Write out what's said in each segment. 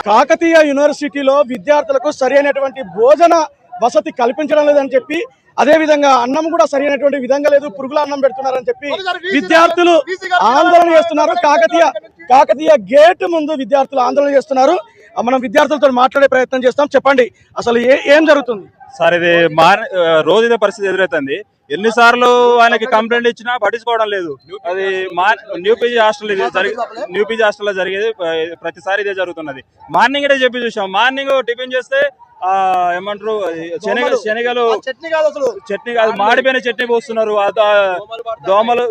కాకతీయ యూనివర్సిటీలో విద్యార్థులకు సరైనటువంటి భోజన వసతి కల్పించడం లేదని చెప్పి, అదే విధంగా అన్నం కూడా సరైనటువంటి విధంగా లేదు, పురుగుల అన్నం పెడుతున్నారని చెప్పి విద్యార్థులు ఆందోళన చేస్తున్నారు. కాకతీయ గేట్ ముందు విద్యార్థులు ఆందోళన చేస్తున్నారు. మనం విద్యార్థులతో మాట్లాడే ప్రయత్నం చేస్తాం. చెప్పండి, అసలు ఏం జరుగుతుంది సార్? ఇది రోజు ఇదే పరిస్థితి ఎదురవుతుంది. ఎన్నిసార్లు ఆయనకి కంప్లైంట్ ఇచ్చినా పట్టించుకోవడం లేదు. అది న్యూ పీజీ హాస్టల్లో జరిగేది ప్రతిసారి ఇదే జరుగుతున్నది. మార్నింగ్ ఇదే చెప్పి చూసాం. మార్నింగ్ టిఫిన్ చేస్తే ఏమంటారు, శనగలు చట్నీ కాదు, మాడిపోయిన చట్నీ పోస్తున్నారు.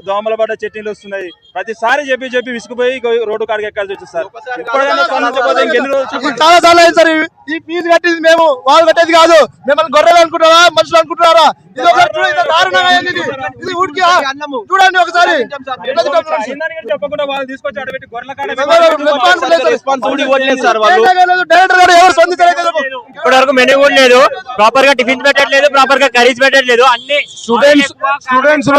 దోమల పడ్డ చట్నీలు వస్తున్నాయి. ప్రతిసారి చెప్పి విసుకుపోయి రోడ్డు కాడికి ఎక్కాల్సి వచ్చింది సార్. ఇప్పటికైనా స్పందించకపోతే ఇంకెన్ని రోజులు? చాలా సార్లు అయింది సార్. ఈ ఫీజు కట్టేది మేము, వాళ్ళు కట్టేది కాదు. మిమ్మల్ని గొర్రెలు అనుకుంటారా, మనుషులు అనుకుంటారా? ఇది చూడండి ఒకసారి. చెప్పకుండా వాళ్ళు తీసుకొచ్చి అడబెట్టి గొర్రెల కాడ ఇప్పటి వరకు మెనూ కూడా లేదు, ప్రాపర్ గా టిఫిన్ పెట్టట్లేదు, ప్రాపర్ గా కర్రీస్ పెట్టట్లేదు. అన్ని స్టూడెంట్స్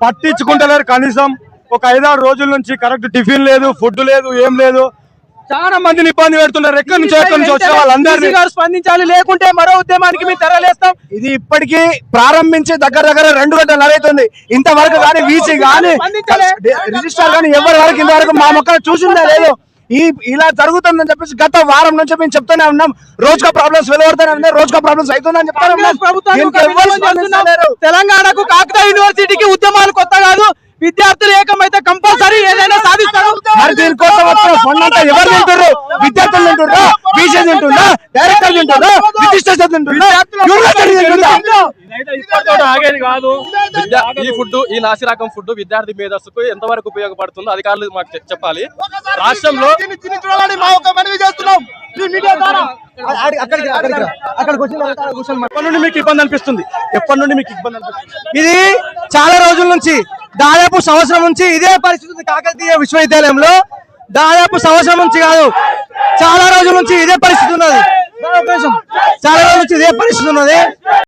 పట్టించుకుంటలేరు. కనీసం ఒక 5-6 రోజుల నుంచి కరెక్ట్ టిఫిన్ లేదు, ఫుడ్ లేదు, ఏం లేదు. చాలా మందిని ఇబ్బంది పెడుతున్నారు. ఎక్కడి నుంచి వచ్చిన వాళ్ళందరినీ స్పందించాలి, లేకుంటే మరో ఉద్యమానికి మేము తెరలేస్తాం. ఇది ఇప్పటికీ ప్రారంభించి దగ్గర 2 గంటలు అవుతుంది. ఇంతవరకు కానీ వీసీ కానీ రిజిస్టర్ కానీ ఎవరి వరకు ఇంతవరకు మా మొక్కలు చూసిందే లేదు. ఇలా జరుగుతుందని చెప్పేసి గత వారం నుంచి మేము చెప్తూనే ఉన్నాం. రోజుగా ప్రాబ్లమ్స్ వెలువడుతూనే ఉన్నాయి, రోజుగా ప్రాబ్లమ్స్ అవుతుందని చెప్తానే ఉన్నాం. తెలంగాణకు కాకతీయ యూనివర్సిటీకి ఉద్యమాలు కొత్త కాదు. విద్యార్థులు ఏకమైతే కంపల్సరీ ఏదైనా సాధిస్తారు. మరి దీనికోసం వచ్చిన ఫండ్ అంతా ఎవరు తింటారు? విద్యార్థులు తింటున్నా, బీసీ తింటున్నా, డైరెక్టర్ తింటున్నా, రిజిస్ట్రేషన్ తింటున్నా, ఆగేది కాదు. ఈ ఫుడ్, ఈ నాసిరకం ఫుడ్ విద్యార్థి మేధస్సుకు ఎంతవరకు ఉపయోగపడుతుందో అధికారులు మాకు చెప్పాలి. రాష్ట్రంలో ఎప్పటి నుండి మీకు ఇబ్బంది అనిపిస్తుంది? ఇది చాలా రోజుల నుంచి, దాదాపు సంవత్సరం నుంచి ఇదే పరిస్థితి ఉంది. కాకతీయ విశ్వవిద్యాలయంలో దాదాపు సంవత్సరం నుంచి కాదు, చాలా రోజుల నుంచి ఇదే పరిస్థితి ఉన్నది. చాలా రోజుల నుంచి ఇదే పరిస్థితి ఉన్నది.